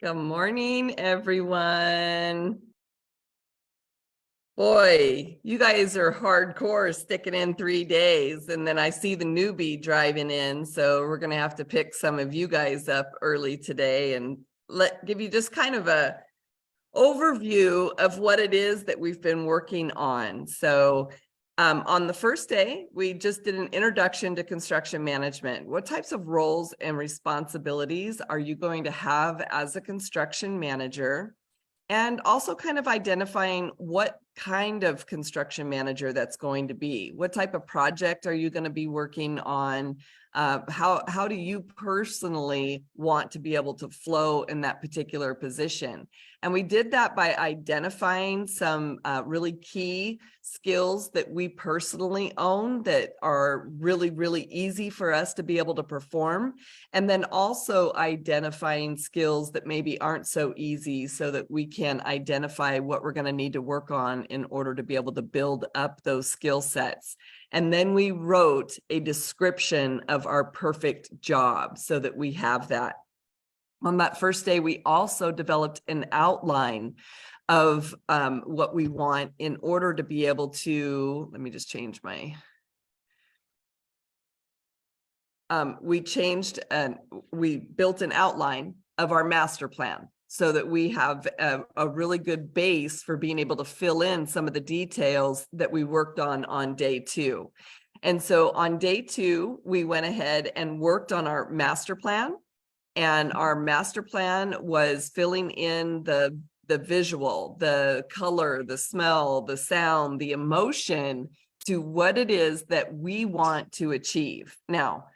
Good morning, everyone. Boy, you guys are hardcore sticking in 3 days, and then I see the newbie driving in, so we're going to have to pick some of you guys up early today and give you just kind of a overview of what it is that we've been working on. So on the first day, we just did an introduction to construction management. What types of roles and responsibilities are you going to have as a construction manager? And also kind of identifying what kind of construction manager that's going to be. What type of project are you going to be working on? How do you personally want to be able to flow in that particular position? And we did that by identifying some really key skills that we personally own that are really, really easy for us to be able to perform. And then also identifying skills that maybe aren't so easy so that we can identify what we're going to need to work on in order to be able to build up those skill sets. And then we wrote a description of our perfect job so that we have that. On that first day, we also developed an outline of what we want in order to be able to, let me just change my, we built an outline of our master plan so that we have a really good base for being able to fill in some of the details that we worked on day 2. And so on day 2, we went ahead and worked on our master plan. And our master plan was filling in the visual, the color, the smell, the sound, the emotion to what it is that we want to achieve. Now,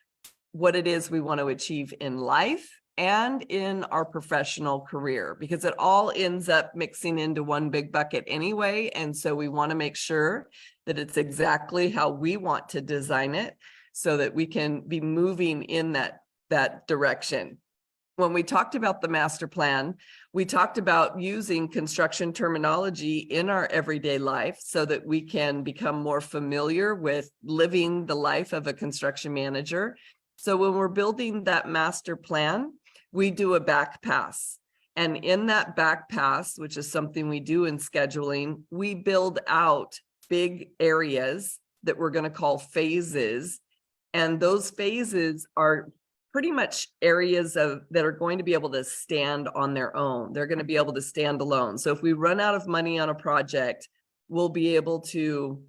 what it is we want to achieve in life and in our professional career, because it all ends up mixing into one big bucket anyway. And so we want to make sure that it's exactly how we want to design it so that we can be moving in that direction. When we talked about the master plan, we talked about using construction terminology in our everyday life so that we can become more familiar with living the life of a construction manager. So when we're building that master plan, we do a back pass. And in that back pass, which is something we do in scheduling, we build out big areas that we're going to call phases. And those phases are pretty much areas that are going to be able to stand on their own. They're going to be able to stand alone. So if we run out of money on a project, we'll be able to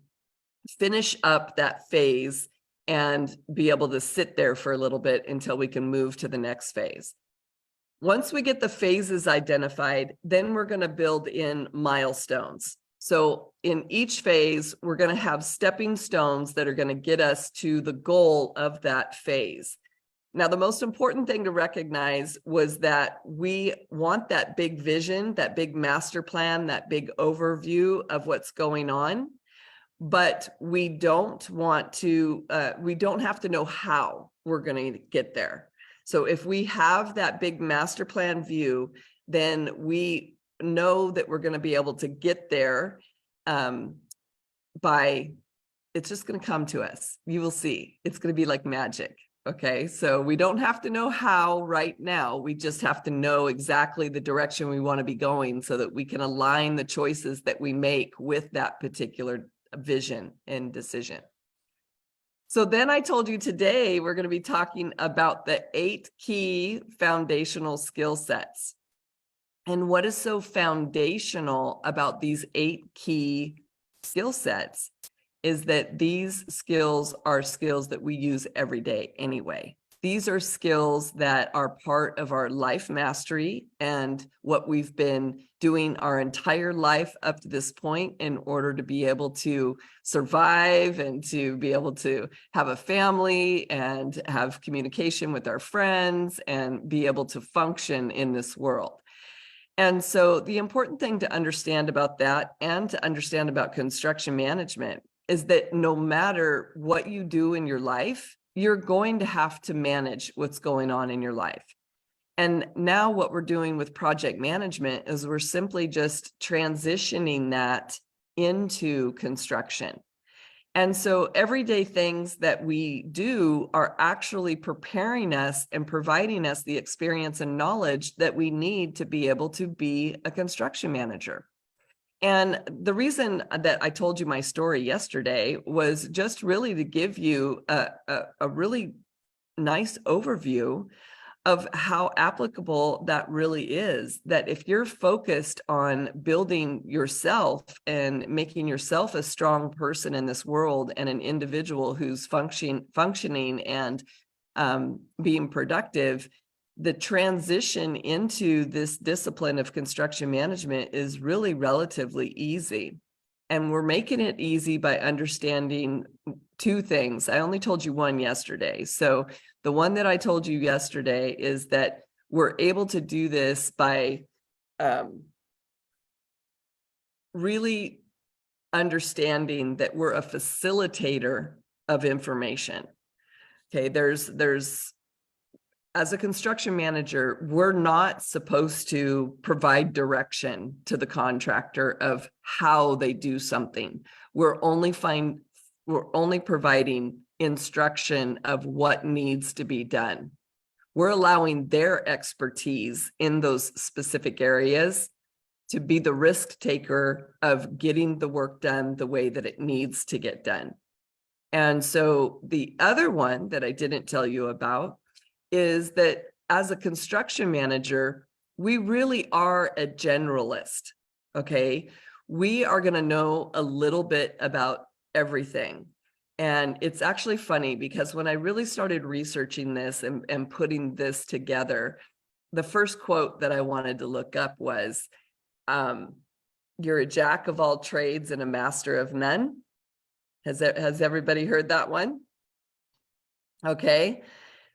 finish up that phase and be able to sit there for a little bit until we can move to the next phase. Once we get the phases identified, then we're going to build in milestones. So in each phase, we're going to have stepping stones that are going to get us to the goal of that phase. Now, the most important thing to recognize was that we want that big vision, that big master plan, that big overview of what's going on, but we don't have to know how we're going to get there. So if we have that big master plan view, then we know that we're going to be able to get there it's just going to come to us. You will see. It's going to be like magic. Okay, so we don't have to know how right now. We just have to know exactly the direction we want to be going so that we can align the choices that we make with that particular vision and decision. So then I told you today we're going to be talking about the 8 key foundational skill sets. And what is so foundational about these 8 key skill sets is that these skills are skills that we use every day anyway. These are skills that are part of our life mastery and what we've been doing our entire life up to this point in order to be able to survive and to be able to have a family and have communication with our friends and be able to function in this world. And so the important thing to understand about that and to understand about construction management is that no matter what you do in your life, you're going to have to manage what's going on in your life. And now what we're doing with project management is we're simply just transitioning that into construction. And so everyday things that we do are actually preparing us and providing us the experience and knowledge that we need to be able to be a construction manager. And the reason that I told you my story yesterday was just really to give you a really nice overview of how applicable that really is. That if you're focused on building yourself and making yourself a strong person in this world and an individual who's functioning and being productive, the transition into this discipline of construction management is really relatively easy. And we're making it easy by understanding two things. I only told you one yesterday. So the one that I told you yesterday is that we're able to do this by really understanding that we're a facilitator of information. Okay, there's as a construction manager, we're not supposed to provide direction to the contractor of how they do something. We're only providing instruction of what needs to be done. We're allowing their expertise in those specific areas to be the risk taker of getting the work done the way that it needs to get done. And so the other one that I didn't tell you about is that as a construction manager, we really are a generalist, okay? We are gonna know a little bit about everything. And it's actually funny because when I really started researching this and putting this together, the first quote that I wanted to look up was, you're a jack of all trades and a master of none. Has everybody heard that one? Okay.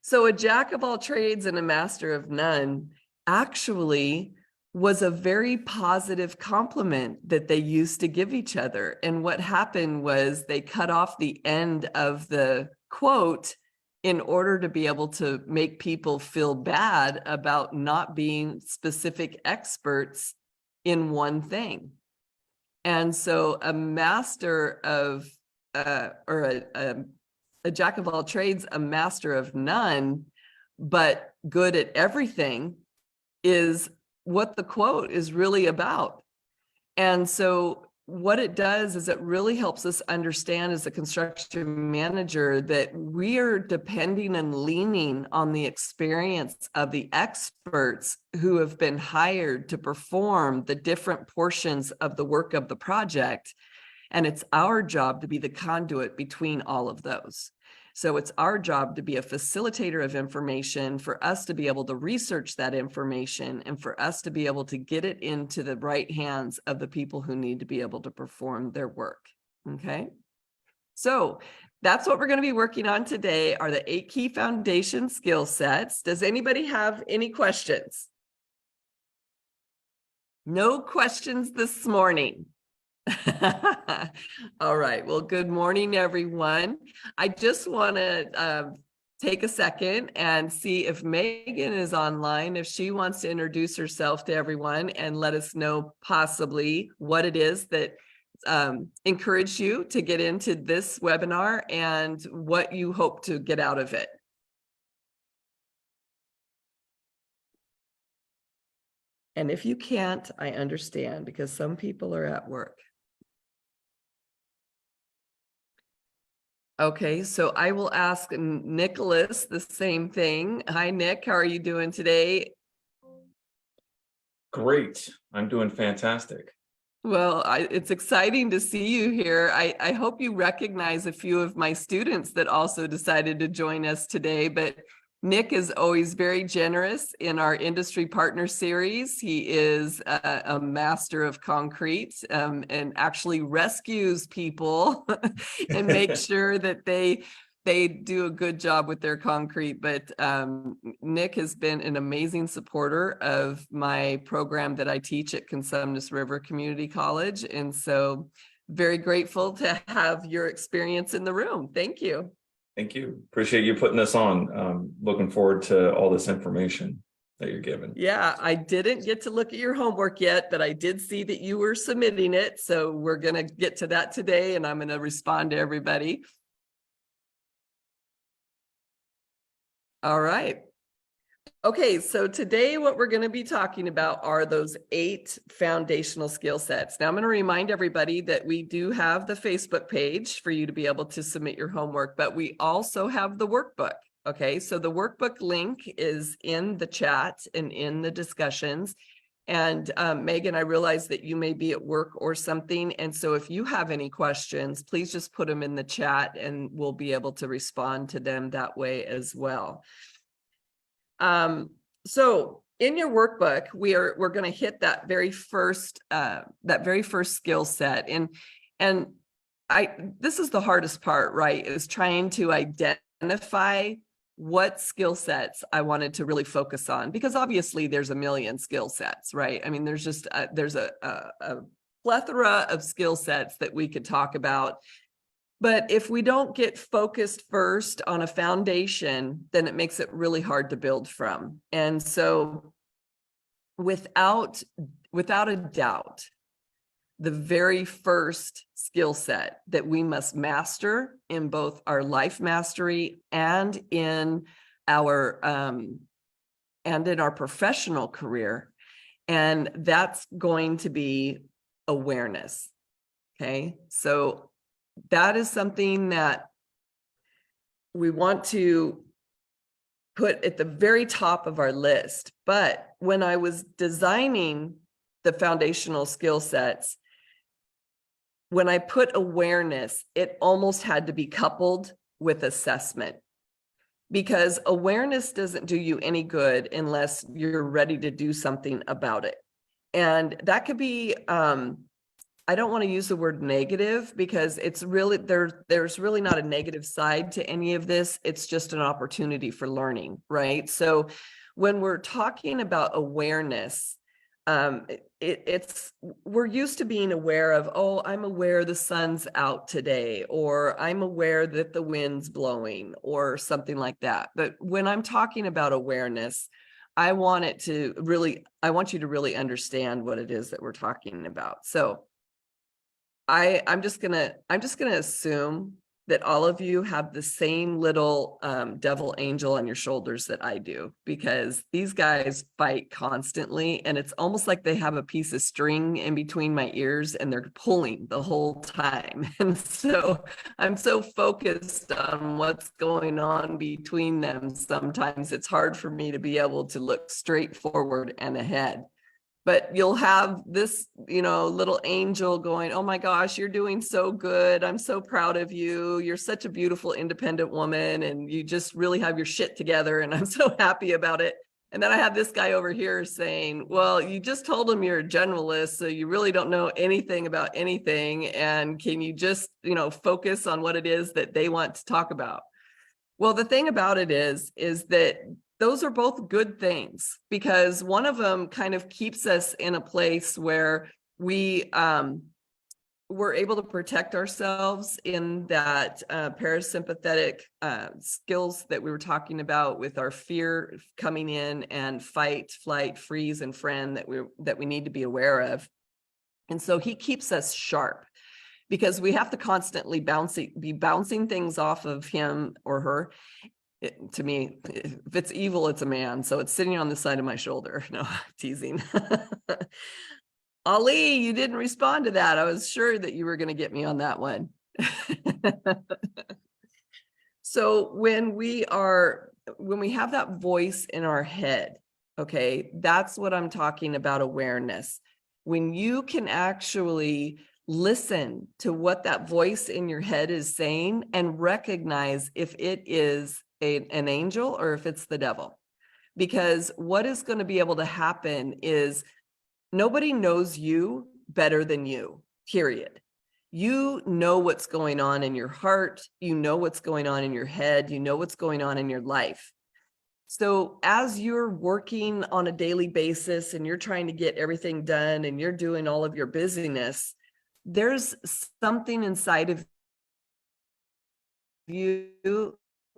So a jack of all trades and a master of none actually was a very positive compliment that they used to give each other. And what happened was they cut off the end of the quote in order to be able to make people feel bad about not being specific experts in one thing. And so a master of, a jack of all trades, a master of none, but good at everything is what the quote is really about. And so what it does is it really helps us understand as a construction manager that we are depending and leaning on the experience of the experts who have been hired to perform the different portions of the work of the project. And it's our job to be the conduit between all of those. So it's our job to be a facilitator of information, for us to be able to research that information, and for us to be able to get it into the right hands of the people who need to be able to perform their work. Okay. So that's what we're going to be working on today, are the 8 key foundation skill sets. Does anybody have any questions? No questions this morning. All right. Well, good morning, everyone. I just want to take a second and see if Megan is online, if she wants to introduce herself to everyone and let us know possibly what it is that encouraged you to get into this webinar and what you hope to get out of it. And if you can't, I understand, because some people are at work. Okay, so I will ask Nicholas the same thing. Hi, Nick. How are you doing today? Great. I'm doing fantastic. Well, it's exciting to see you here. I hope you recognize a few of my students that also decided to join us today, but Nick is always very generous in our industry partner series. He is a master of concrete and actually rescues people and makes sure that they do a good job with their concrete. But Nick has been an amazing supporter of my program that I teach at Cosumnes River Community College. And so very grateful to have your experience in the room. Thank you. Thank you. Appreciate you putting this on. Looking forward to all this information. that you're given. Yeah, I didn't get to look at your homework yet, but I did see that you were submitting it. So we're going to get to that today, and I'm going to respond to everybody. All right. Okay, so today what we're going to be talking about are those 8 foundational skill sets. Now I'm going to remind everybody that we do have the Facebook page for you to be able to submit your homework, but we also have the workbook. Okay, so the workbook link is in the chat and in the discussions. And Megan, I realize that you may be at work or something. And so if you have any questions, please just put them in the chat and we'll be able to respond to them that way as well. So in your workbook, we're going to hit that very first skill set. And this is the hardest part, right? Is trying to identify what skill sets I wanted to really focus on, because obviously there's a million skill sets, right? I mean, there's just there's a plethora of skill sets that we could talk about. But if we don't get focused first on a foundation, then it makes it really hard to build from. And so without a doubt, the very first skill set that we must master in both our life mastery and in our professional career, and that's going to be awareness. Okay, so that is something that we want to put at the very top of our list. But when I was designing the foundational skill sets, when I put awareness, it almost had to be coupled with assessment, because awareness doesn't do you any good unless you're ready to do something about it. And that could be, I don't want to use the word negative, because it's really there's really not a negative side to any of this. It's just an opportunity for learning, right? So when we're talking about awareness, we're used to being aware of, oh, I'm aware the sun's out today, or I'm aware that the wind's blowing, or something like that. But when I'm talking about awareness, I want you to really understand what it is that we're talking about. So I'm just gonna assume that all of you have the same little devil angel on your shoulders that I do, because these guys fight constantly, and it's almost like they have a piece of string in between my ears and they're pulling the whole time. And so I'm so focused on what's going on between them. Sometimes it's hard for me to be able to look straight forward and ahead. But you'll have this, little angel going, oh my gosh, you're doing so good. I'm so proud of you. You're such a beautiful, independent woman, and you just really have your shit together. And I'm so happy about it. And then I have this guy over here saying, well, you just told him you're a generalist, so you really don't know anything about anything. And can you just, focus on what it is that they want to talk about? Well, the thing about it is that those are both good things, because one of them kind of keeps us in a place where we're able to protect ourselves in that parasympathetic skills that we were talking about, with our fear coming in, and fight, flight, freeze, and friend that we need to be aware of. And so he keeps us sharp, because we have to constantly be bouncing things off of him or her. To me, if it's evil, it's a man. So it's sitting on the side of my shoulder. No, teasing. Ali, you didn't respond to that. I was sure that you were going to get me on that one. So when we have that voice in our head, okay, that's what I'm talking about, awareness. When you can actually listen to what that voice in your head is saying and recognize if it is an angel or if it's the devil. Because what is going to be able to happen is nobody knows you better than you, period. You know what's going on in your heart. You know what's going on in your head. You know what's going on in your life. So as you're working on a daily basis and you're trying to get everything done and you're doing all of your busyness, there's something inside of you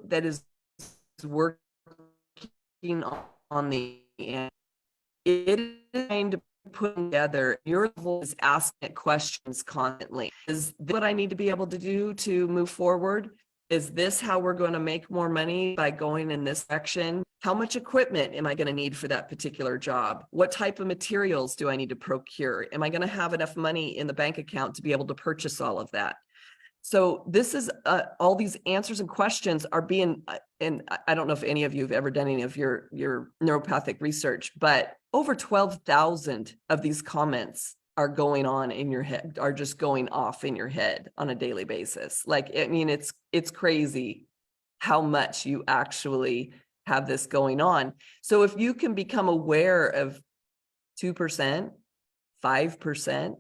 that is working on the and it is trying to put together, your level is asking it questions constantly. Is this what I need to be able to do to move forward? Is this how we're going to make more money by going in this direction? How much equipment am I going to need for that particular job? What type of materials do I need to procure? Am I going to have enough money in the bank account to be able to purchase all of that? So this is all these answers and questions are being, and I don't know if any of you have ever done any of your neuropathic research, but over 12,000 of these comments are going on in your head, are just going off in your head on a daily basis. Like, I mean, it's crazy how much you actually have this going on. So if you can become aware of 2%, 5%,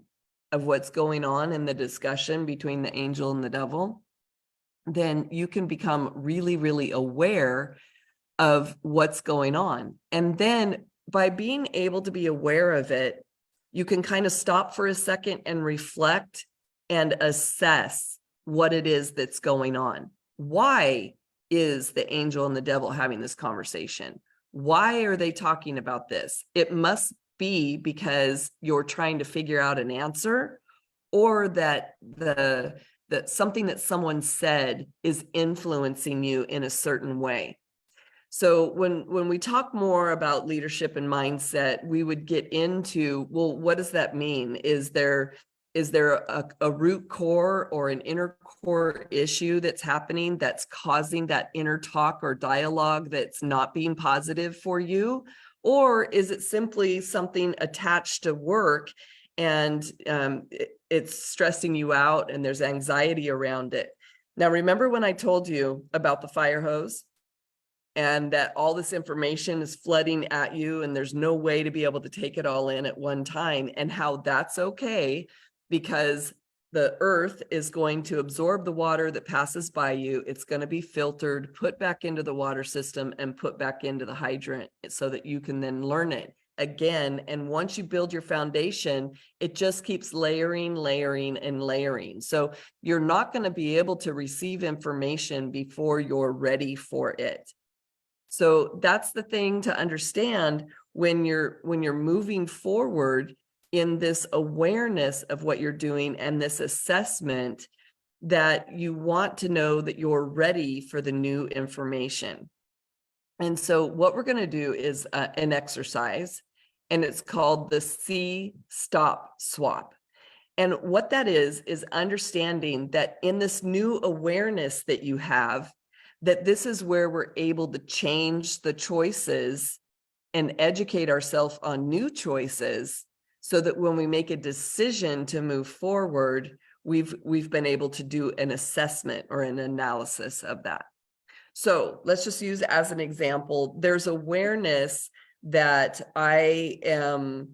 of what's going on in the discussion between the angel and the devil, then you can become really, really aware of what's going on. And then by being able to be aware of it, you can kind of stop for a second and reflect and assess what it is that's going on. Why is the angel and the devil having this conversation? Why are they talking about this? It must be because you're trying to figure out an answer, or that that something that someone said is influencing you in a certain way. So when we talk more about leadership and mindset, we would get into, well, what does that mean? Is there a root core or an inner core issue that's happening that's causing that inner talk or dialogue that's not being positive for you? Or is it simply something attached to work and it's stressing you out and there's anxiety around it? Now, remember when I told you about the fire hose and that all this information is flooding at you and there's no way to be able to take it all in at one time, and how that's okay because the earth is going to absorb the water that passes by you. It's going to be filtered, put back into the water system, and put back into the hydrant so that you can then learn it again. And once you build your foundation, it just keeps layering, layering, and layering. So you're not going to be able to receive information before you're ready for it. So that's the thing to understand when you're moving forward in this awareness of what you're doing and this assessment, that you want to know that you're ready for the new information. And so what we're going to do is an exercise, and it's called the See, Stop, Swap. And what that is understanding that in this new awareness that you have, that this is where we're able to change the choices and educate ourselves on new choices, so that when we make a decision to move forward, we've been able to do an assessment or an analysis of that. So let's just use as an example, there's awareness that I am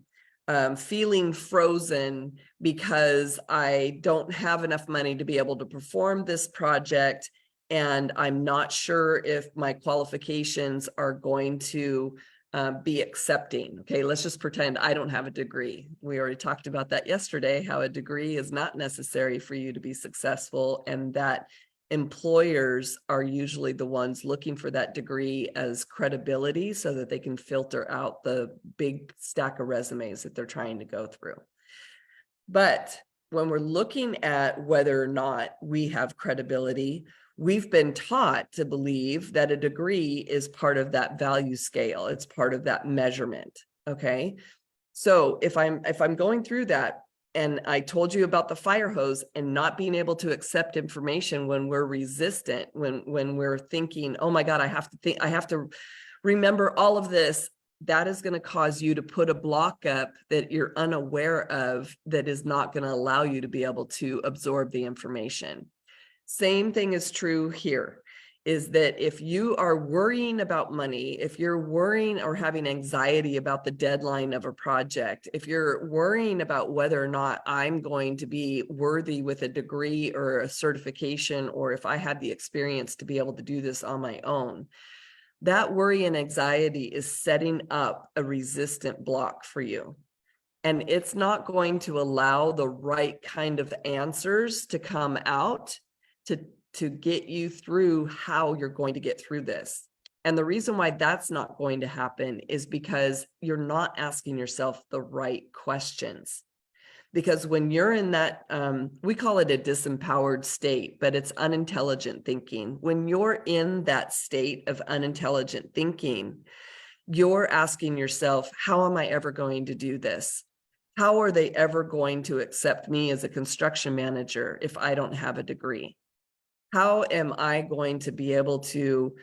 feeling frozen because I don't have enough money to be able to perform this project, and I'm not sure if my qualifications are going to be accepting. Okay, let's just pretend I don't have a degree. We already talked about that yesterday, how a degree is not necessary for you to be successful, and that employers are usually the ones looking for that degree as credibility so that they can filter out the big stack of resumes that they're trying to go through. But when we're looking at whether or not we have credibility, we've been taught to believe that a degree is part of that value scale. It's part of that measurement. Okay. So if I'm going through that, and I told you about the fire hose and not being able to accept information when we're resistant, when we're thinking, oh my God, I have to remember all of this, that is going to cause you to put a block up that you're unaware of, that is not going to allow you to be able to absorb the information. Same thing is true here, is that if you are worrying about money, if you're worrying or having anxiety about the deadline of a project, if you're worrying about whether or not I'm going to be worthy with a degree or a certification, or if I had the experience to be able to do this on my own, that worry and anxiety is setting up a resistant block for you. And it's not going to allow the right kind of answers to come out to get you through how you're going to get through this. And the reason why that's not going to happen is because you're not asking yourself the right questions. Because when you're in that, we call it a disempowered state, but it's unintelligent thinking. When you're in that state of unintelligent thinking, you're asking yourself, how am I ever going to do this? How are they ever going to accept me as a construction manager if I don't have a degree? How am I going to be able to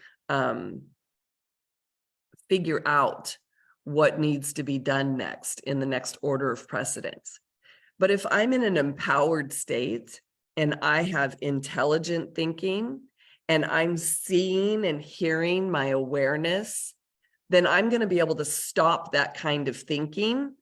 figure out what needs to be done next in the next order of precedence? But if I'm in an empowered state and I have intelligent thinking and I'm seeing and hearing my awareness, then I'm going to be able to stop that kind of thinking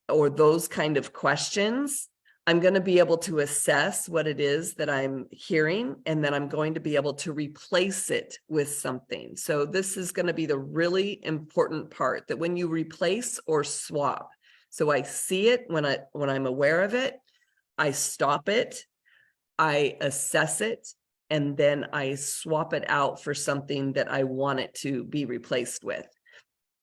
or those kind of questions. I'm going to be able to assess what it is that I'm hearing, and then I'm going to be able to replace it with something. So this is going to be the really important part, that when you replace or swap, so I see it when I'm aware of it, I stop it, I assess it, and then I swap it out for something that I want it to be replaced with.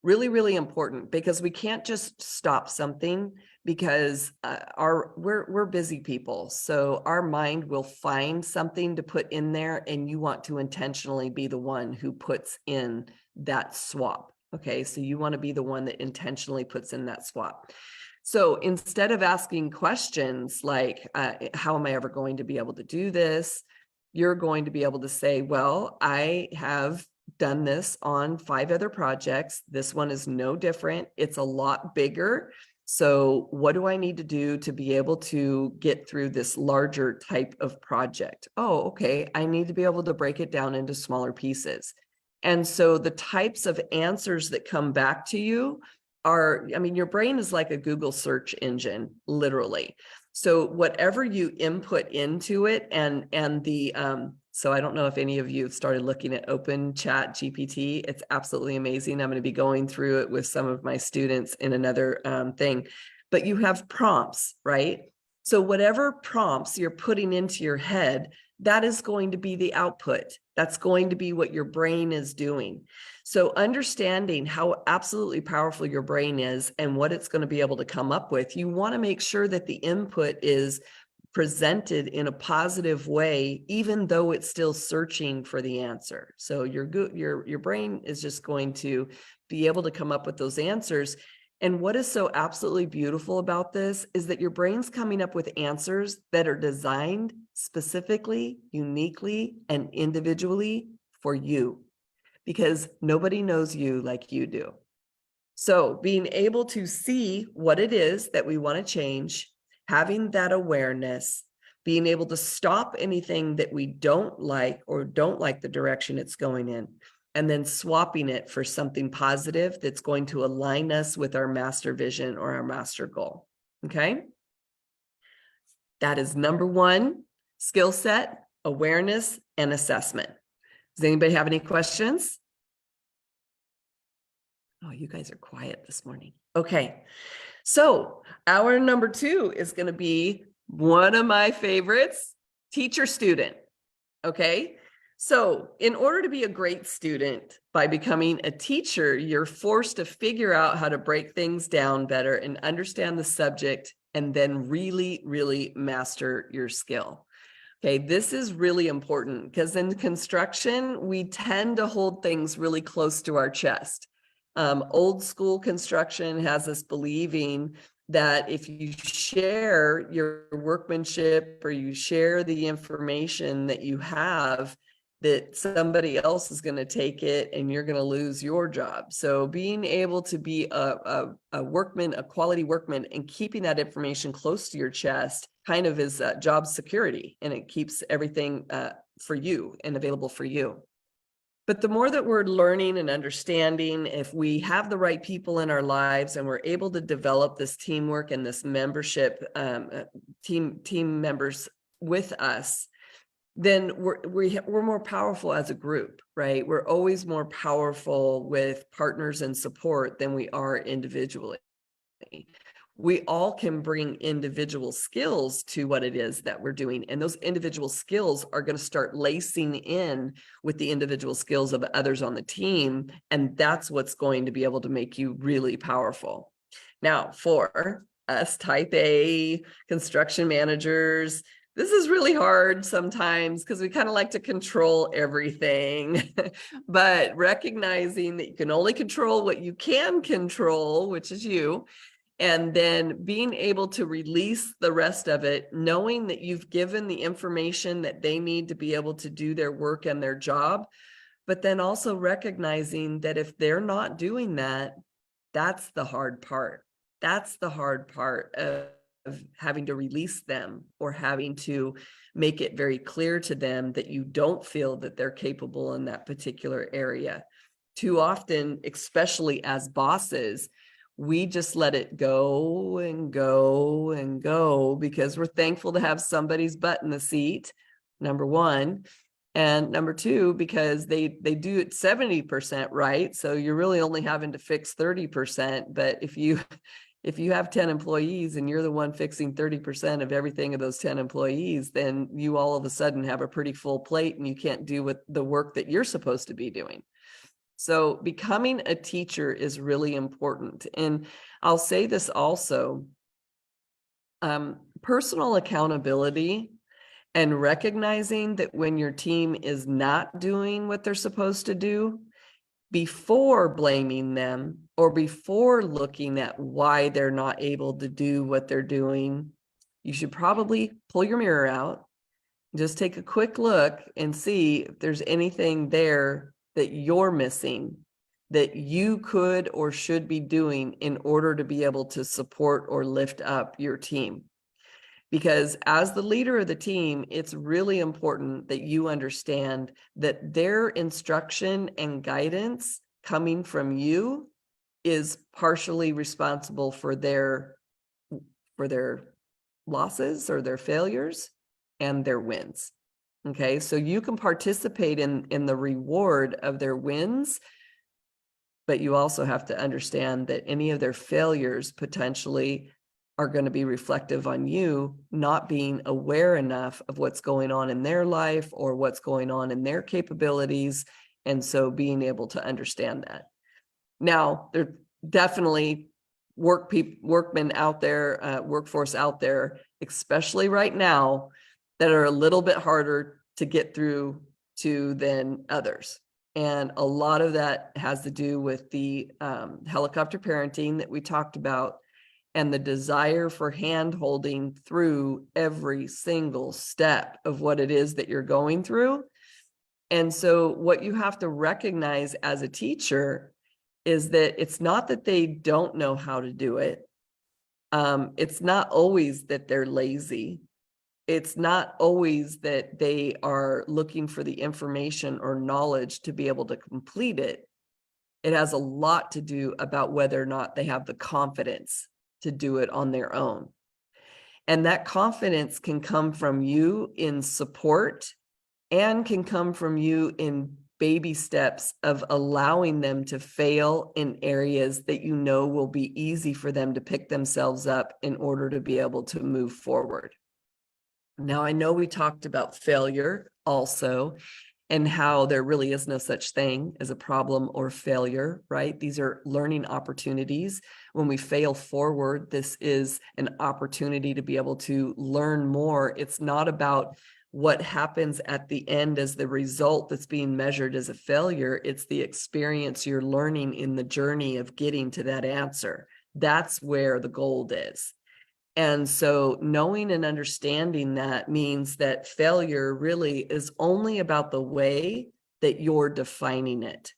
Really, really important, because we can't just stop something, because we're busy people. So our mind will find something to put in there, and you want to intentionally be the one who puts in that swap. Okay, so you want to be the one that intentionally puts in that swap. So instead of asking questions like, how am I ever going to be able to do this? You're going to be able to say, well, I have done this on 5 other projects. This one is no different. It's a lot bigger. So what do I need to do to be able to get through this larger type of project? Oh, okay. I need to be able to break it down into smaller pieces. And so the types of answers that come back to you are, I mean, your brain is like a Google search engine, literally. So whatever you input into it, and the so I don't know if any of you have started looking at OpenChatGPT. It's absolutely amazing. I'm going to be going through it with some of my students in another thing. But you have prompts, right? So whatever prompts you're putting into your head, that is going to be the output. That's going to be what your brain is doing. So understanding how absolutely powerful your brain is and what it's going to be able to come up with, you want to make sure that the input is presented in a positive way, even though it's still searching for the answer. So your brain is just going to be able to come up with those answers. And what is so absolutely beautiful about this is that your brain's coming up with answers that are designed specifically, uniquely, and individually for you, because nobody knows you like you do. So being able to see what it is that we want to change, having that awareness, being able to stop anything that we don't like or don't like the direction it's going in, and then swapping it for something positive that's going to align us with our master vision or our master goal. Okay. That is number 1, skill set, awareness, and assessment. Does anybody have any questions? Oh, you guys are quiet this morning. Okay. So our number 2 is going to be one of my favorites, teacher student. Okay. So in order to be a great student, by becoming a teacher, you're forced to figure out how to break things down better and understand the subject, and then really, really master your skill. Okay, this is really important, because in construction, we tend to hold things really close to our chest. Old school construction has us believing that if you share your workmanship or you share the information that you have, that somebody else is going to take it and you're going to lose your job. So being able to be a workman, a quality workman, and keeping that information close to your chest kind of is job security, and it keeps everything for you and available for you. But the more that we're learning and understanding, if we have the right people in our lives and we're able to develop this teamwork and this membership, team members with us, then we're more powerful as a group, right? We're always more powerful with partners and support than we are individually. we all can bring individual skills to what it is that we're doing. And those individual skills are going to start lacing in with the individual skills of others on the team. And that's what's going to be able to make you really powerful. Now, for us type A construction managers, this is really hard sometimes because we kind of like to control everything, but recognizing that you can only control what you can control, which is you, and then being able to release the rest of it, knowing that you've given the information that they need to be able to do their work and their job, but then also recognizing that if they're not doing that, that's the hard part. That's the hard part of having to release them or having to make it very clear to them that you don't feel that they're capable in that particular area. Too often, especially as bosses, we just let it go and go and go because we're thankful to have somebody's butt in the seat, number one. And number two, because they do it 70% right. So you're really only having to fix 30%. But if you have 10 employees and you're the one fixing 30% of everything of those 10 employees, then you all of a sudden have a pretty full plate and you can't do with the work that you're supposed to be doing. So becoming a teacher is really important. And I'll say this also, personal accountability and recognizing that when your team is not doing what they're supposed to do, before blaming them or before looking at why they're not able to do what they're doing, you should probably pull your mirror out, just take a quick look and see if there's anything there that you're missing that you could or should be doing in order to be able to support or lift up your team. Because as the leader of the team, it's really important that you understand that their instruction and guidance coming from you is partially responsible for their losses or their failures and their wins. Okay, so you can participate in the reward of their wins, but you also have to understand that any of their failures potentially are going to be reflective on you not being aware enough of what's going on in their life or what's going on in their capabilities. And so being able to understand that. Now, there are definitely workmen out there, workforce out there, especially right now, that are a little bit harder to get through to than others. And a lot of that has to do with the helicopter parenting that we talked about and the desire for hand-holding through every single step of what it is that you're going through. And so what you have to recognize as a teacher is that it's not that they don't know how to do it. It's not always that they're lazy. It's not always that they are looking for the information or knowledge to be able to complete it. It has a lot to do about whether or not they have the confidence to do it on their own. And that confidence can come from you in support and can come from you in baby steps of allowing them to fail in areas that you know will be easy for them to pick themselves up in order to be able to move forward. Now, I know we talked about failure also and how there really is no such thing as a problem or failure, right? These are learning opportunities. When we fail forward, this is an opportunity to be able to learn more. It's not about what happens at the end as the result that's being measured as a failure. It's the experience you're learning in the journey of getting to that answer. That's where the gold is. And so knowing and understanding that means that failure really is only about the way that you're defining it.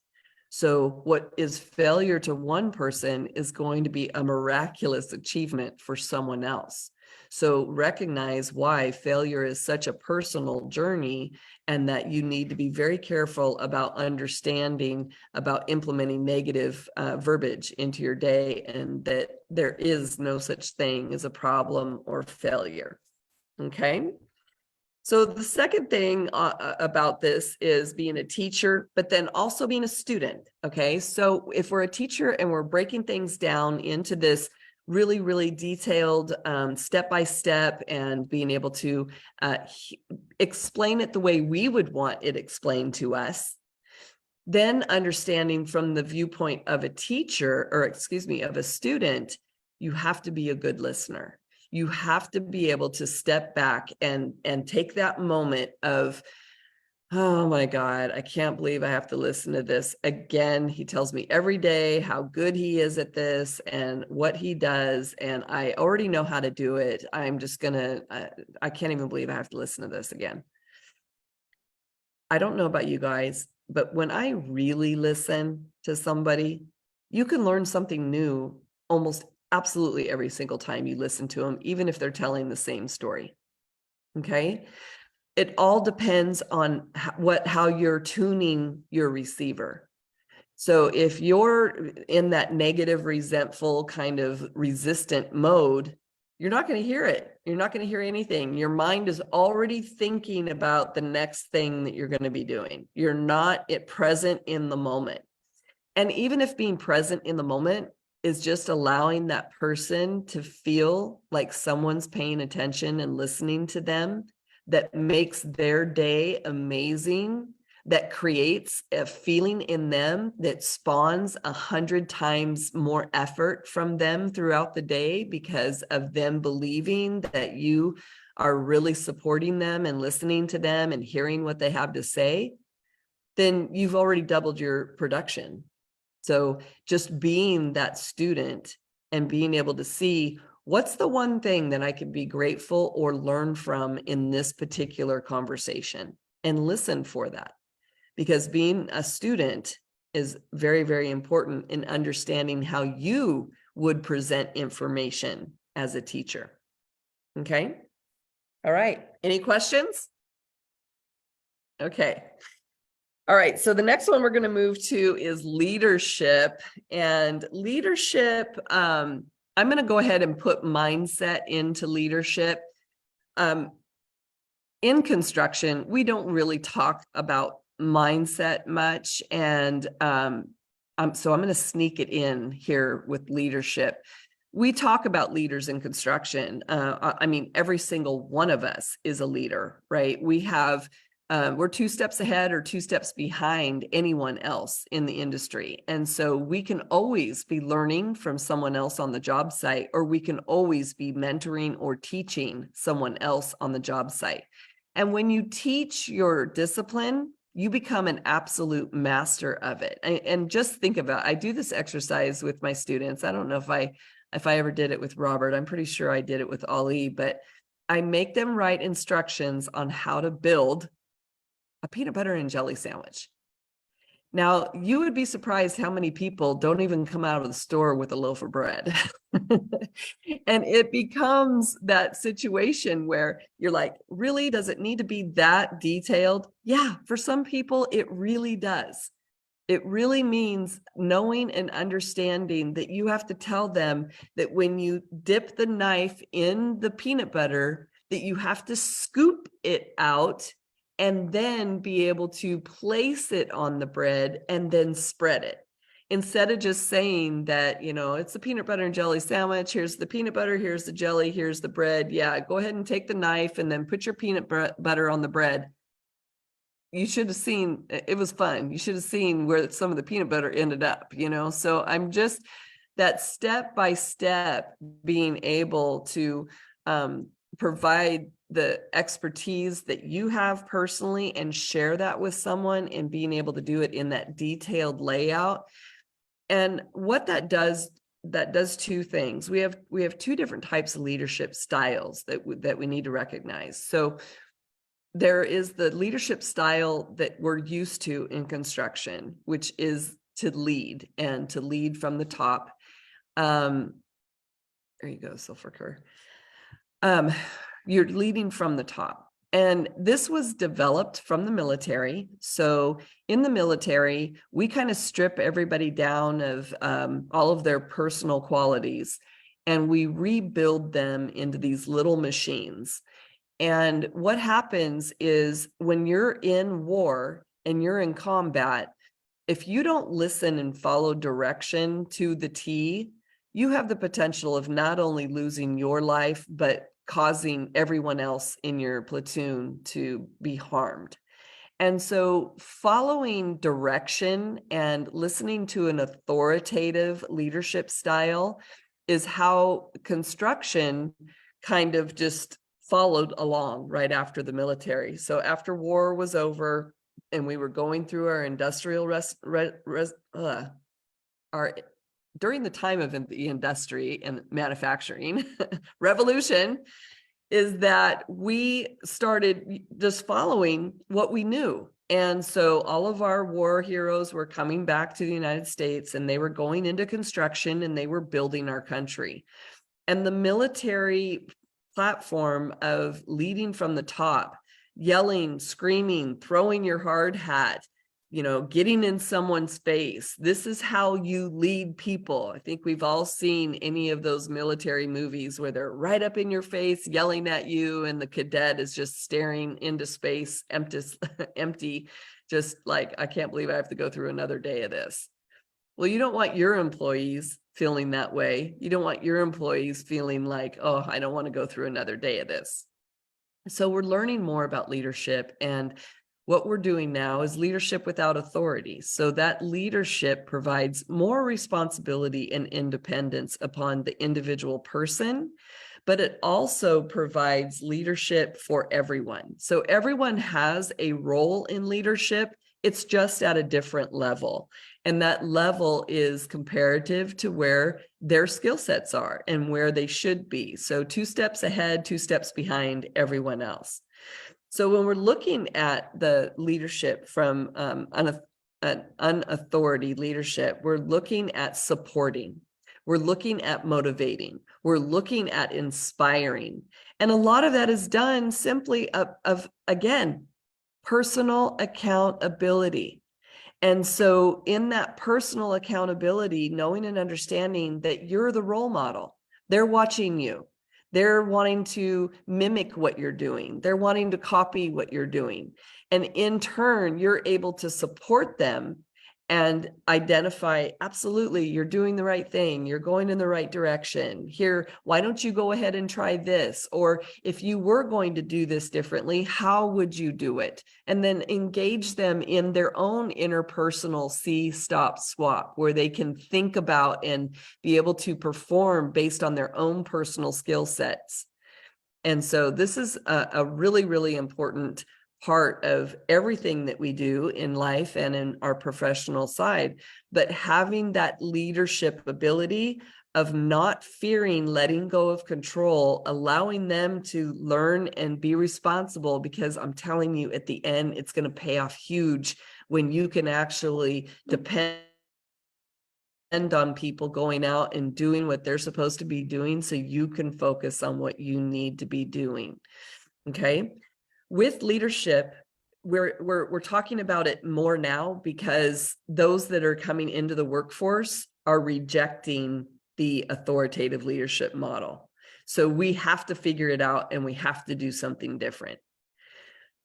So what is failure to one person is going to be a miraculous achievement for someone else. So recognize why failure is such a personal journey and that you need to be very careful about understanding about implementing negative verbiage into your day and that there is no such thing as a problem or failure. Okay. So the second thing about this is being a teacher, but then also being a student. Okay. So if we're a teacher and we're breaking things down into this really, really detailed, step by step, and being able to explain it the way we would want it explained to us. Then understanding from the viewpoint of a teacher, or excuse me, of a student, you have to be a good listener. You have to be able to step back and take that moment of, oh my God, I can't believe I have to listen to this again. He tells me every day how good he is at this and what he does, and I already know how to do it. I'm just gonna, I can't even believe I have to listen to this again. I don't know about you guys, but when I really listen to somebody, you can learn something new almost absolutely every single time you listen to them, even if they're telling the same story. Okay. It all depends on how you're tuning your receiver. So if you're in that negative, resentful, kind of resistant mode, you're not going to hear it. You're not going to hear anything. Your mind is already thinking about the next thing that you're going to be doing. You're not present in the moment. And even if being present in the moment is just allowing that person to feel like someone's paying attention and listening to them, that makes their day amazing, that creates a feeling in them that spawns 100 times more effort from them throughout the day because of them believing that you are really supporting them and listening to them and hearing what they have to say, then you've already doubled your production. So just being that student and being able to see what's the one thing that I could be grateful or learn from in this particular conversation, and listen for that. Because being a student is very, very important in understanding how you would present information as a teacher. Okay. All right. Any questions? Okay. All right, so the next one we're going to move to is leadership. And leadership, I'm going to go ahead and put mindset into leadership. In construction, we don't really talk about mindset much. And so I'm going to sneak it in here with leadership. We talk about leaders in construction. I mean, every single one of us is a leader, right? We have we're 2 steps ahead or 2 steps behind anyone else in the industry. And so we can always be learning from someone else on the job site, or we can always be mentoring or teaching someone else on the job site. And when you teach your discipline, you become an absolute master of it. And just think about, I do this exercise with my students. I don't know if I ever did it with Robert. I'm pretty sure I did it with Ali, but I make them write instructions on how to build a peanut butter and jelly sandwich. Now, you would be surprised how many people don't even come out of the store with a loaf of bread. And it becomes that situation where you're like, really, does it need to be that detailed? Yeah, for some people, it really does. It really means knowing and understanding that you have to tell them that when you dip the knife in the peanut butter, that you have to scoop it out and then be able to place it on the bread and then spread it. Instead of just saying that, it's a peanut butter and jelly sandwich. Here's the peanut butter, here's the jelly, here's the bread. Yeah, go ahead and take the knife and then put your peanut butter on the bread. You should have seen, it was fun. You should have seen where some of the peanut butter ended up, So I'm just that step by step being able to provide the expertise that you have personally and share that with someone, and being able to do it in that detailed layout. And what that does 2 things. We have 2 different types of leadership styles that we need to recognize. So there is the leadership style that we're used to in construction, which is to lead from the top. There you go, Sulfur. You're leading from the top. And this was developed from the military. So in the military, we kind of strip everybody down of all of their personal qualities, and we rebuild them into these little machines. And what happens is when you're in war and you're in combat, if you don't listen and follow direction to the T, you have the potential of not only losing your life, but causing everyone else in your platoon to be harmed. And so following direction and listening to an authoritative leadership style is how construction kind of just followed along right after the military. So after war was over and we were going through our industrial during the time of the industry and manufacturing revolution, is that we started just following what we knew. And so all of our war heroes were coming back to the United States, and they were going into construction and they were building our country. And the military platform of leading from the top, yelling, screaming, throwing your hard hat, getting in someone's face. This is how you lead people. I think we've all seen any of those military movies where they're right up in your face, yelling at you, and the cadet is just staring into space, empty, just like, I can't believe I have to go through another day of this. Well, you don't want your employees feeling that way. You don't want your employees feeling like, oh, I don't want to go through another day of this. So we're learning more about leadership, and what we're doing now is leadership without authority. So that leadership provides more responsibility and independence upon the individual person, but it also provides leadership for everyone. So everyone has a role in leadership. It's just at a different level. And that level is comparative to where their skill sets are and where they should be. So 2 steps ahead, 2 steps behind everyone else. So when we're looking at the leadership from an unauthority leadership, we're looking at supporting, we're looking at motivating, we're looking at inspiring. And a lot of that is done simply of again, personal accountability. And so in that personal accountability, knowing and understanding that you're the role model, they're watching you. They're wanting to mimic what you're doing. They're wanting to copy what you're doing. And in turn, you're able to support them and identify, absolutely, you're doing the right thing. You're going in the right direction. Here, why don't you go ahead and try this? Or if you were going to do this differently, how would you do it? And then engage them in their own interpersonal see, stop, swap, where they can think about and be able to perform based on their own personal skill sets. And so this is a really, really important part of everything that we do in life and in our professional side, but having that leadership ability of not fearing letting go of control, allowing them to learn and be responsible, because I'm telling you, at the end, it's going to pay off huge when you can actually depend on people going out and doing what they're supposed to be doing so you can focus on what you need to be doing. Okay. With leadership, we're talking about it more now because those that are coming into the workforce are rejecting the authoritative leadership model. So we have to figure it out and we have to do something different.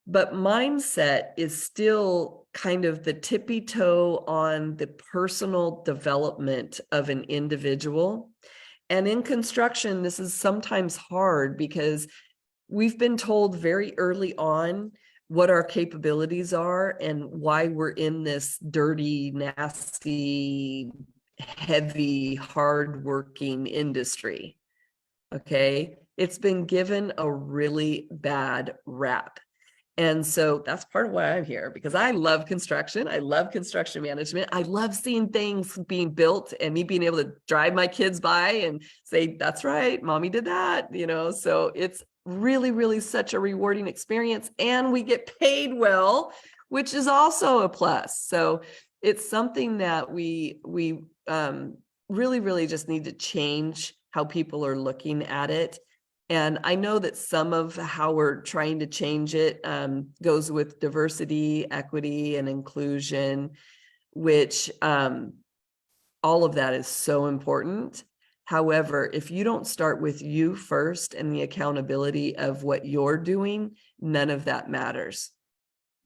But mindset is still kind of the tippy toe on the personal development of an individual. And in construction, this is sometimes hard because we've been told very early on what our capabilities are and why we're in this dirty, nasty, heavy, hardworking industry. Okay. It's been given a really bad rap. And so that's part of why I'm here, because I love construction. I love construction management. I love seeing things being built and me being able to drive my kids by and say, that's right, mommy did that, so it's really, really such a rewarding experience. And we get paid well, which is also a plus. So it's something that we really, really just need to change how people are looking at it. And I know that some of how we're trying to change it goes with diversity, equity, and inclusion, which all of that is so important. However, if you don't start with you first and the accountability of what you're doing, none of that matters,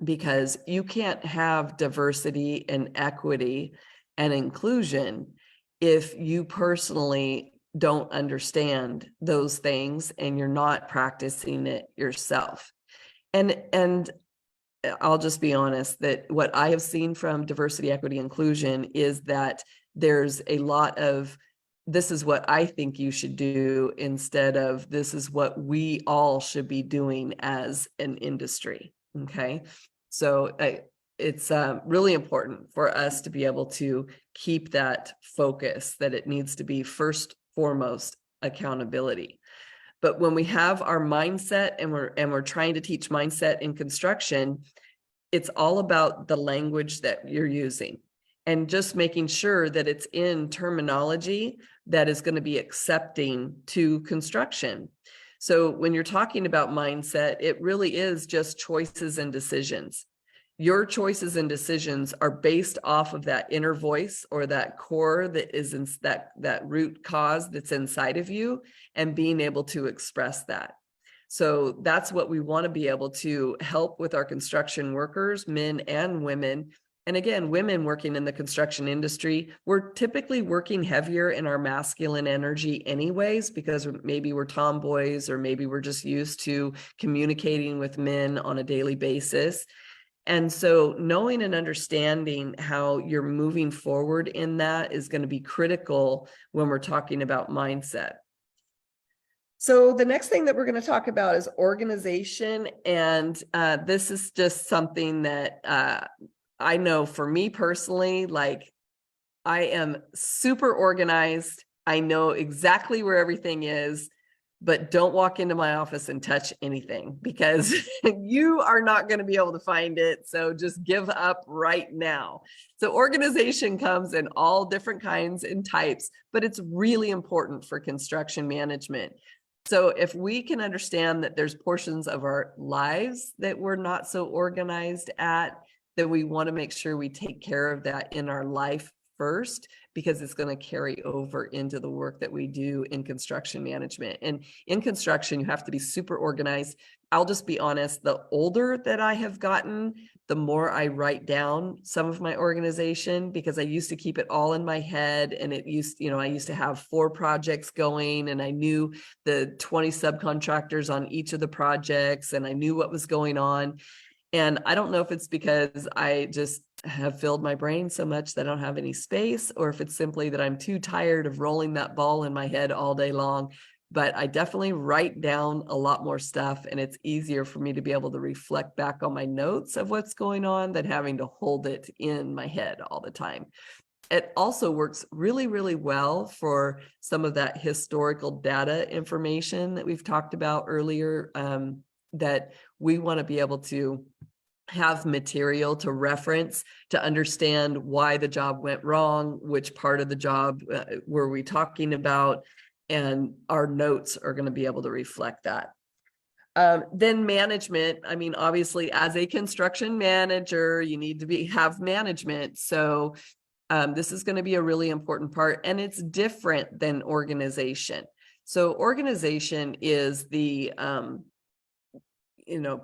because you can't have diversity and equity and inclusion if you personally don't understand those things and you're not practicing it yourself. And I'll just be honest that what I have seen from diversity, equity, inclusion is that there's a lot of, this is what I think you should do instead of this is what we all should be doing as an industry. Okay. So it's really important for us to be able to keep that focus, that it needs to be first, foremost accountability. But when we have our mindset and we're trying to teach mindset in construction, it's all about the language that you're using and just making sure that it's in terminology that is going to be accepting to construction. So when you're talking about mindset, it really is just choices and decisions. Your choices and decisions are based off of that inner voice or that core that is in that root cause that's inside of you, and being able to express that. So that's what we want to be able to help with our construction workers, men and women. And again, women working in the construction industry, we're typically working heavier in our masculine energy anyways, because maybe we're tomboys or maybe we're just used to communicating with men on a daily basis. And so knowing and understanding how you're moving forward in that is going to be critical when we're talking about mindset. So the next thing that we're going to talk about is organization. And this is just something that I know for me personally, like I am super organized. I know exactly where everything is, but don't walk into my office and touch anything because you are not going to be able to find it. So just give up right now. So organization comes in all different kinds and types, but it's really important for construction management. So if we can understand that there's portions of our lives that we're not so organized at, then we want to make sure we take care of that in our life first, because it's going to carry over into the work that we do in construction management. And in construction, you have to be super organized. I'll just be honest, the older that I have gotten, the more I write down some of my organization, because I used to keep it all in my head. And it used, I used to have 4 projects going and I knew the 20 subcontractors on each of the projects and I knew what was going on. And I don't know if it's because I just have filled my brain so much that I don't have any space, or if it's simply that I'm too tired of rolling that ball in my head all day long. But I definitely write down a lot more stuff, and it's easier for me to be able to reflect back on my notes of what's going on than having to hold it in my head all the time. It also works really, really well for some of that historical data information that we've talked about earlier, that we want to be able to have material to reference to understand why the job went wrong, which part of the job were we talking about, and our notes are going to be able to reflect that. Then management, I mean, obviously as a construction manager, you need to have management. So this is going to be a really important part, and it's different than organization. So organization is the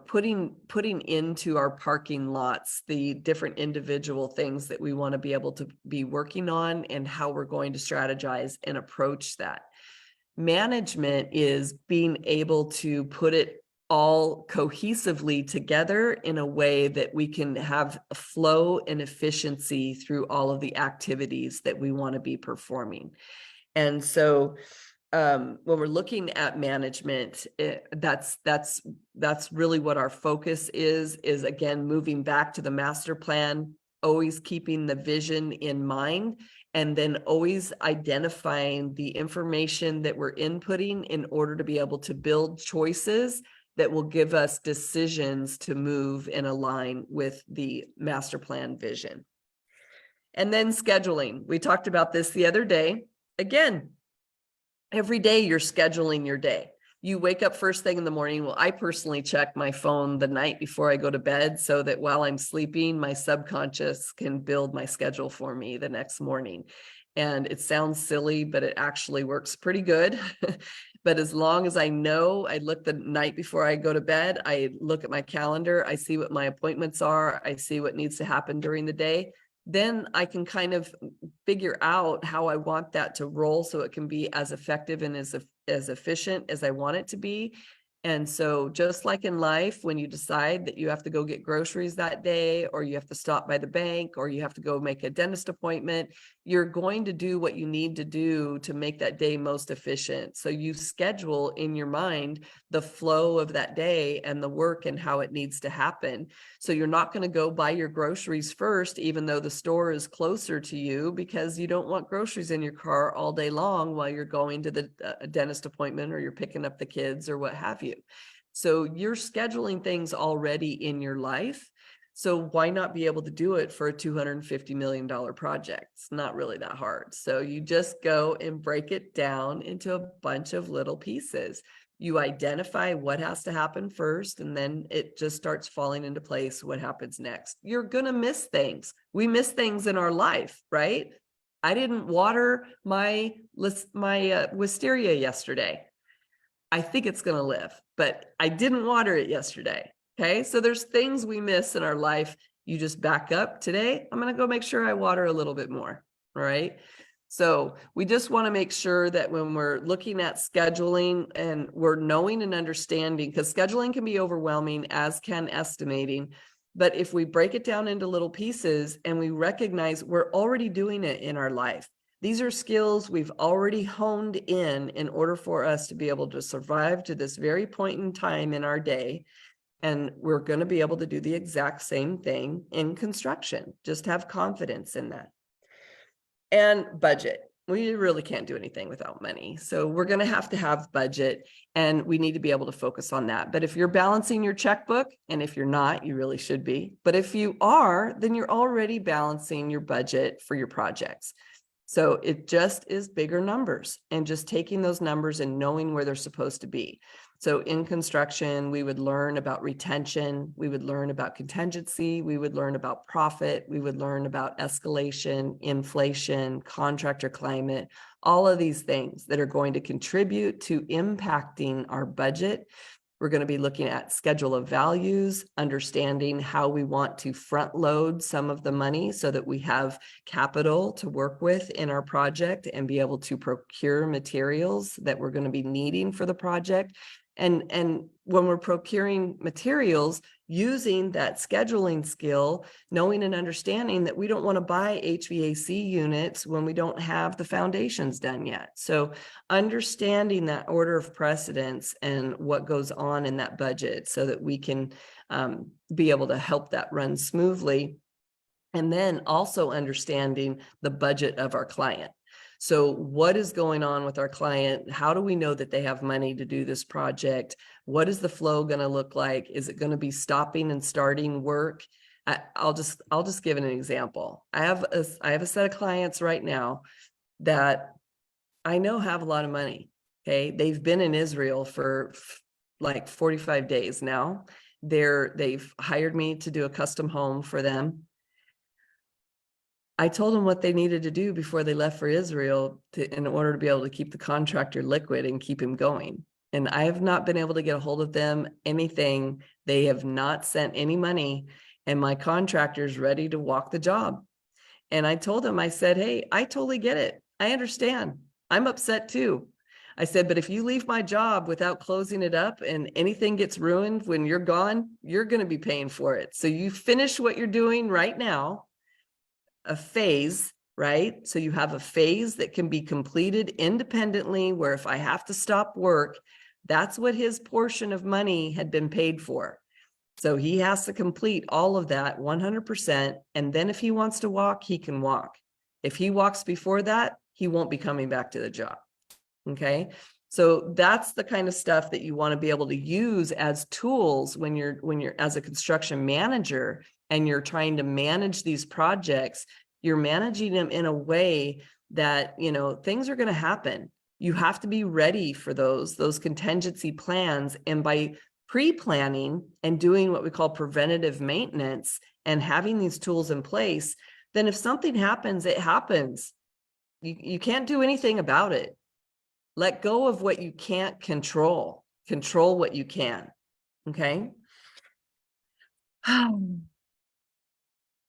putting into our parking lots the different individual things that we want to be able to be working on and how we're going to strategize and approach that. Management is being able to put it all cohesively together in a way that we can have a flow and efficiency through all of the activities that we want to be performing. And so when we're looking at management, that's really what our focus is again, moving back to the master plan, always keeping the vision in mind, and then always identifying the information that we're inputting in order to be able to build choices that will give us decisions to move and align with the master plan vision. And then scheduling. We talked about this the other day. Again, every day you're scheduling your day. You wake up first thing in the morning. Well, I personally check my phone the night before I go to bed so that while I'm sleeping, my subconscious can build my schedule for me the next morning. And it sounds silly, but it actually works pretty good. But as long as I know, I look the night before I go to bed, I look at my calendar, I see what my appointments are, I see what needs to happen during the day. then I can kind of figure out how I want that to roll so it can be as effective and as efficient as I want it to be. And so just like in life, when you decide that you have to go get groceries that day, or you have to stop by the bank, or you have to go make a dentist appointment, you're going to do what you need to do to make that day most efficient. So you schedule in your mind the flow of that day and the work and how it needs to happen. So you're not going to go buy your groceries first, even though the store is closer to you, because you don't want groceries in your car all day long while you're going to the dentist appointment, or you're picking up the kids or what have you. So you're scheduling things already in your life. So why not be able to do it for a $250 million project? It's not really that hard. So you just go and break it down into a bunch of little pieces. You identify what has to happen first, and then it just starts falling into place what happens next. You're going to miss things. We miss things in our life, right? I didn't water my wisteria yesterday. I think it's going to live, but I didn't water it yesterday. Okay. So there's things we miss in our life. You just back up. Today, I'm going to go make sure I water a little bit more. All right. So we just want to make sure that when we're looking at scheduling and we're knowing and understanding, because scheduling can be overwhelming, as can estimating. But if we break it down into little pieces and we recognize we're already doing it in our life, these are skills we've already honed in order for us to be able to survive to this very point in time in our day. And we're going to be able to do the exact same thing in construction. Just have confidence in that. And budget. We really can't do anything without money. So we're going to have budget, and we need to be able to focus on that. But if you're balancing your checkbook, and if you're not, you really should be. But if you are, then you're already balancing your budget for your projects. So it just is bigger numbers, and just taking those numbers and knowing where they're supposed to be. So in construction, we would learn about retention, we would learn about contingency, we would learn about profit, we would learn about escalation, inflation, contractor climate, all of these things that are going to contribute to impacting our budget. We're going to be looking at schedule of values, understanding how we want to front load some of the money so that we have capital to work with in our project and be able to procure materials that we're going to be needing for the project. And when we're procuring materials, using that scheduling skill, knowing and understanding that we don't want to buy HVAC units when we don't have the foundations done yet. So understanding that order of precedence and what goes on in that budget so that we can be able to help that run smoothly. And then also understanding the budget of our client. So what is going on with our client? How do we know that they have money to do this project? What is the flow going to look like? Is it going to be stopping and starting work? I'll just give an example. I have a set of clients right now that I know have a lot of money. Okay. They've been in Israel for like 45 days now. They've hired me to do a custom home for them. I told them what they needed to do before they left for Israel in order to be able to keep the contractor liquid and keep him going. And I have not been able to get a hold of them, anything. They have not sent any money, and my contractor's ready to walk the job. And I told him, I said, hey, I totally get it. I understand. I'm upset too. I said, but if you leave my job without closing it up and anything gets ruined when you're gone, you're going to be paying for it. So you finish what you're doing right now, a phase, right? So you have a phase that can be completed independently, where if I have to stop work, that's what his portion of money had been paid for. So he has to complete all of that 100%. And then if he wants to walk, he can walk. If he walks before that, he won't be coming back to the job. Okay. So that's the kind of stuff that you want to be able to use as tools when you're as a construction manager and you're trying to manage these projects. You're managing them in a way that, things are going to happen. You have to be ready for those contingency plans. And by pre-planning and doing what we call preventative maintenance and having these tools in place, then if something happens, it happens. You can't do anything about it. Let go of what you can't control. Control what you can. Okay.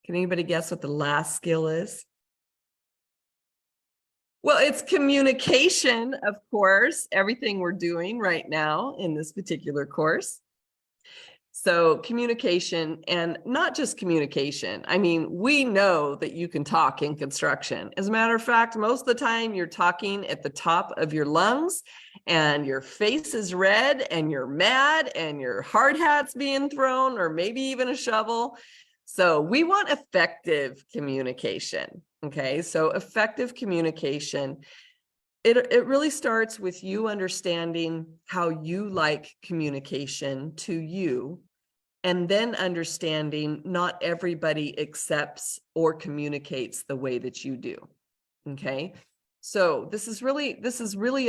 Can anybody guess what the last skill is? Well, it's communication, of course, everything we're doing right now in this particular course. So communication, and not just communication. I mean, we know that you can talk in construction. As a matter of fact, most of the time you're talking at the top of your lungs and your face is red and you're mad and your hard hat's being thrown or maybe even a shovel. So we want effective communication. Okay, so effective communication. It really starts with you understanding how you like communication to you, and then understanding not everybody accepts or communicates the way that you do. Okay. So this is really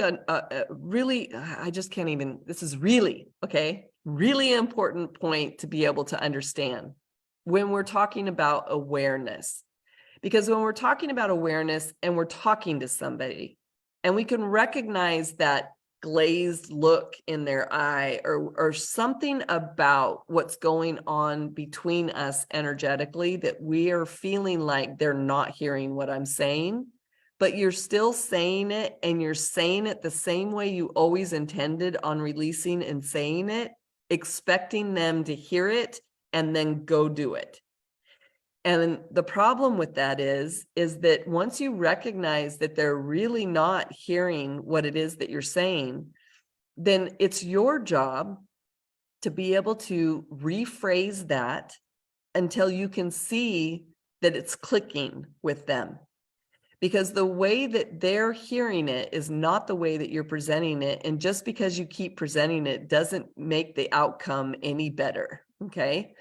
a really, I just can't even, this is really, okay, really important point to be able to understand when we're talking about awareness. Because when we're talking about awareness and we're talking to somebody and we can recognize that glazed look in their eye or something about what's going on between us energetically, that we are feeling like they're not hearing what I'm saying, but you're still saying it, and you're saying it the same way you always intended on releasing and saying it, expecting them to hear it and then go do it. And the problem with that is that once you recognize that they're really not hearing what it is that you're saying, then it's your job to be able to rephrase that until you can see that it's clicking with them. Because the way that they're hearing it is not the way that you're presenting it. And just because you keep presenting it doesn't make the outcome any better. Okay.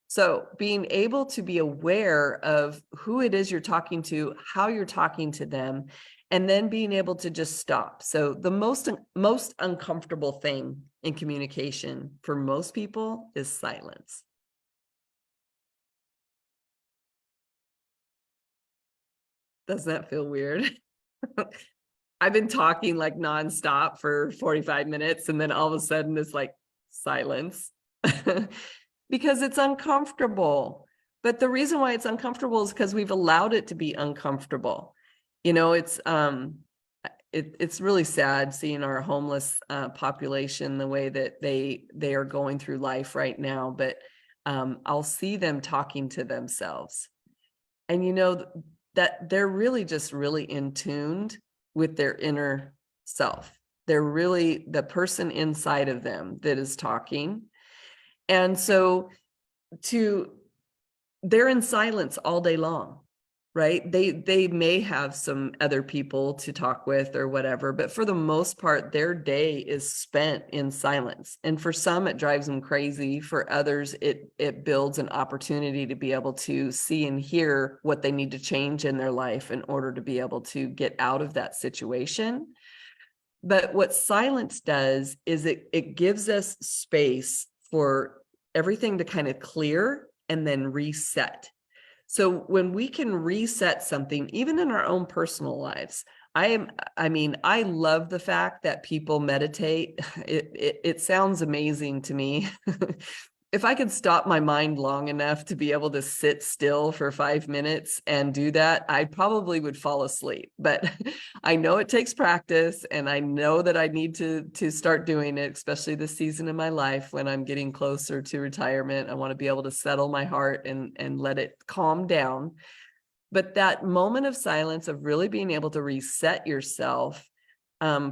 So being able to be aware of who it is you're talking to, how you're talking to them, and then being able to just stop. So the most uncomfortable thing in communication for most people is silence. Doesn't that feel weird? I've been talking like nonstop for 45 minutes, and then all of a sudden it's like silence. Because it's uncomfortable. But the reason why it's uncomfortable is because we've allowed it to be uncomfortable. You know, it's really sad seeing our homeless population, the way that they are going through life right now. But I'll see them talking to themselves, and you know that they're really just really in tuned with their inner self. They're really the person inside of them that is talking. And so they're in silence all day long, right? They may have some other people to talk with or whatever, but for the most part, their day is spent in silence. And for some, it drives them crazy. For others, it builds an opportunity to be able to see and hear what they need to change in their life in order to be able to get out of that situation. But what silence does is it gives us space for everything to kind of clear and then reset. So when we can reset something, even in our own personal lives, I love the fact that people meditate. It sounds amazing to me. If I could stop my mind long enough to be able to sit still for 5 minutes and do that, I probably would fall asleep. But I know it takes practice, and I know that I need to start doing it, especially this season in my life when I'm getting closer to retirement. I want to be able to settle my heart and let it calm down. But that moment of silence, of really being able to reset yourself,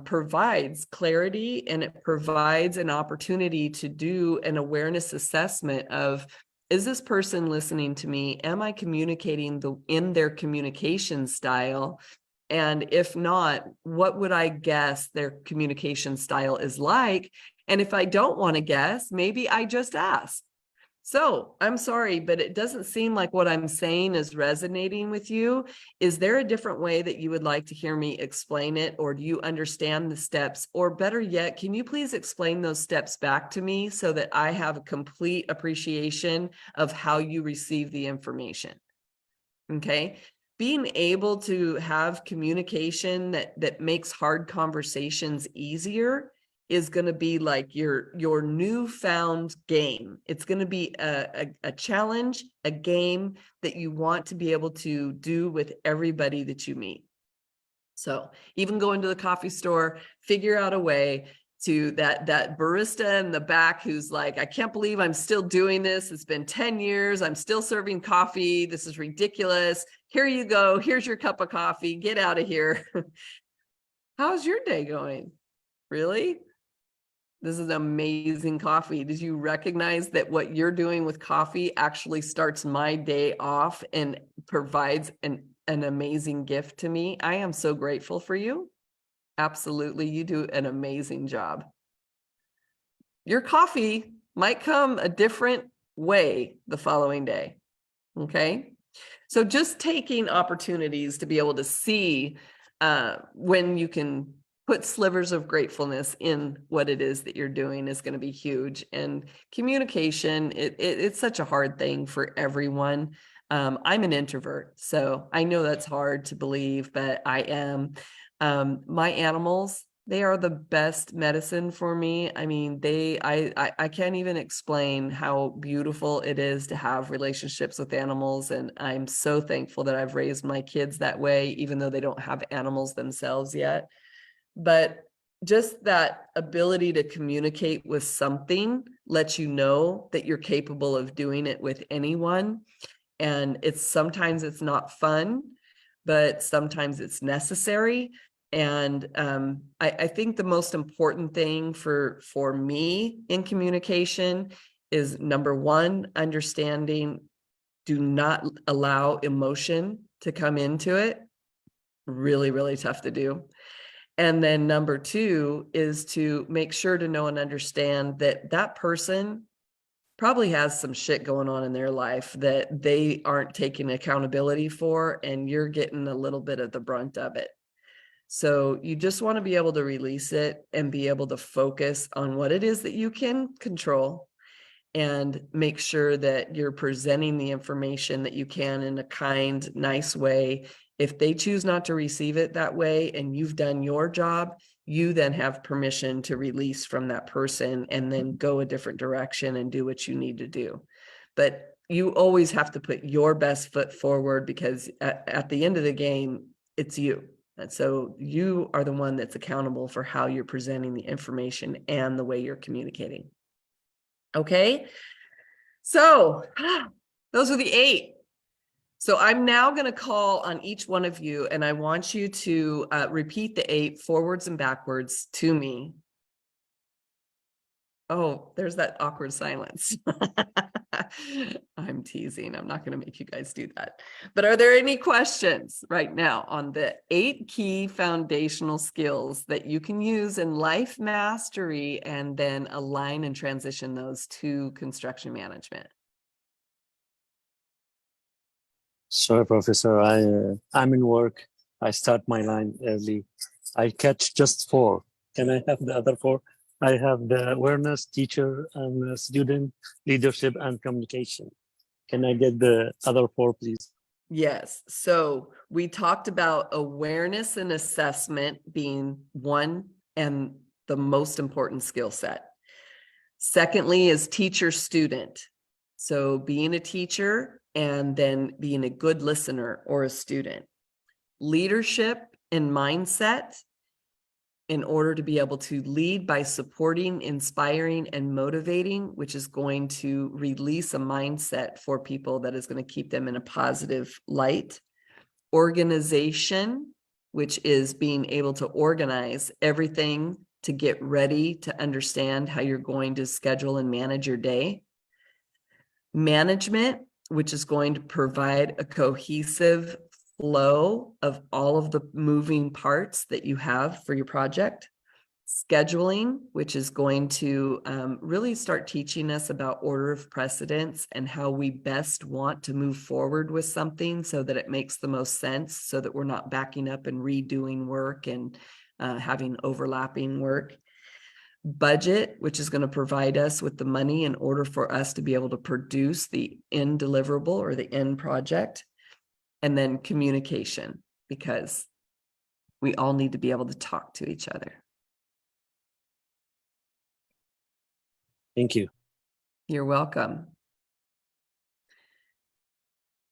provides clarity, and it provides an opportunity to do an awareness assessment of, is this person listening to me? Am I communicating in their communication style? And if not, what would I guess their communication style is like? And if I don't want to guess, maybe I just ask. So I'm sorry, but it doesn't seem like what I'm saying is resonating with you. Is there a different way that you would like to hear me explain it? Or do you understand the steps? Or better yet, can you please explain those steps back to me so that I have a complete appreciation of how you receive the information? Okay. Being able to have communication that makes hard conversations easier is going to be like your newfound game. It's going to be a challenge, a game that you want to be able to do with everybody that you meet. So even go into the coffee store, figure out a way to that barista in the back who's like, I can't believe I'm still doing this. It's been 10 years. I'm still serving coffee. This is ridiculous. Here you go. Here's your cup of coffee. Get out of here. How's your day going? Really? This is amazing coffee. Did you recognize that what you're doing with coffee actually starts my day off and provides an amazing gift to me? I am so grateful for you. Absolutely. You do an amazing job. Your coffee might come a different way the following day. Okay. So just taking opportunities to be able to see when you can put slivers of gratefulness in what it is that you're doing is going to be huge. And communication, it's such a hard thing for everyone. I'm an introvert, so I know that's hard to believe, but I am. My animals, they are the best medicine for me. I mean, I can't even explain how beautiful it is to have relationships with animals. And I'm so thankful that I've raised my kids that way, even though they don't have animals themselves yet. But just that ability to communicate with something lets you know that you're capable of doing it with anyone. And sometimes it's not fun, but sometimes it's necessary. And I think the most important thing for me in communication is, number one, understanding, do not allow emotion to come into it. Really, really tough to do. And then number two is to make sure to know and understand that that person probably has some shit going on in their life that they aren't taking accountability for, and you're getting a little bit of the brunt of it. So you just want to be able to release it and be able to focus on what it is that you can control, and make sure that you're presenting the information that you can in a kind, nice way. If they choose not to receive it that way and you've done your job, you then have permission to release from that person and then go a different direction and do what you need to do. But you always have to put your best foot forward, because at the end of the game, it's you. And so you are the one that's accountable for how you're presenting the information and the way you're communicating. Okay, so those are the 8. So I'm now going to call on each one of you, and I want you to repeat the 8 forwards and backwards to me. Oh, there's that awkward silence. I'm teasing. I'm not going to make you guys do that. But are there any questions right now on the 8 key foundational skills that you can use in life mastery, and then align and transition those to construction management? Sorry, Professor, I'm in work. I start my line early. I catch just 4. Can I have the other 4? I have the awareness, teacher, and student, leadership, and communication. Can I get the other 4, please? Yes. So we talked about awareness and assessment being one and the most important skill set. Secondly is teacher student. So being a teacher and then being a good listener or a student. Leadership and mindset, in order to be able to lead by supporting, inspiring, and motivating, which is going to release a mindset for people that is going to keep them in a positive light. Organization, which is being able to organize everything to get ready to understand how you're going to schedule and manage your day. Management, which is going to provide a cohesive flow of all of the moving parts that you have for your project. Scheduling, which is going to really start teaching us about order of precedence and how we best want to move forward with something so that it makes the most sense, so that we're not backing up and redoing work and having overlapping work. Budget, which is going to provide us with the money in order for us to be able to produce the end deliverable or the end project. And then communication, because we all need to be able to talk to each other. Thank you. You're welcome.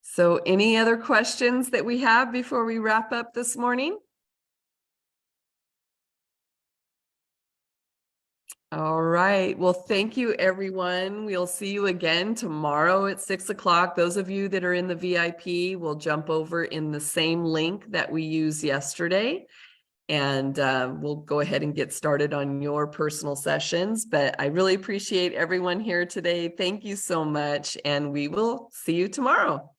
So any other questions that we have before we wrap up this morning? All right. Well, thank you, everyone. We'll see you again tomorrow at 6 o'clock. Those of you that are in the VIP will jump over in the same link that we used yesterday. And we'll go ahead and get started on your personal sessions. But I really appreciate everyone here today. Thank you so much. And we will see you tomorrow.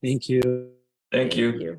Thank you. Thank you. you.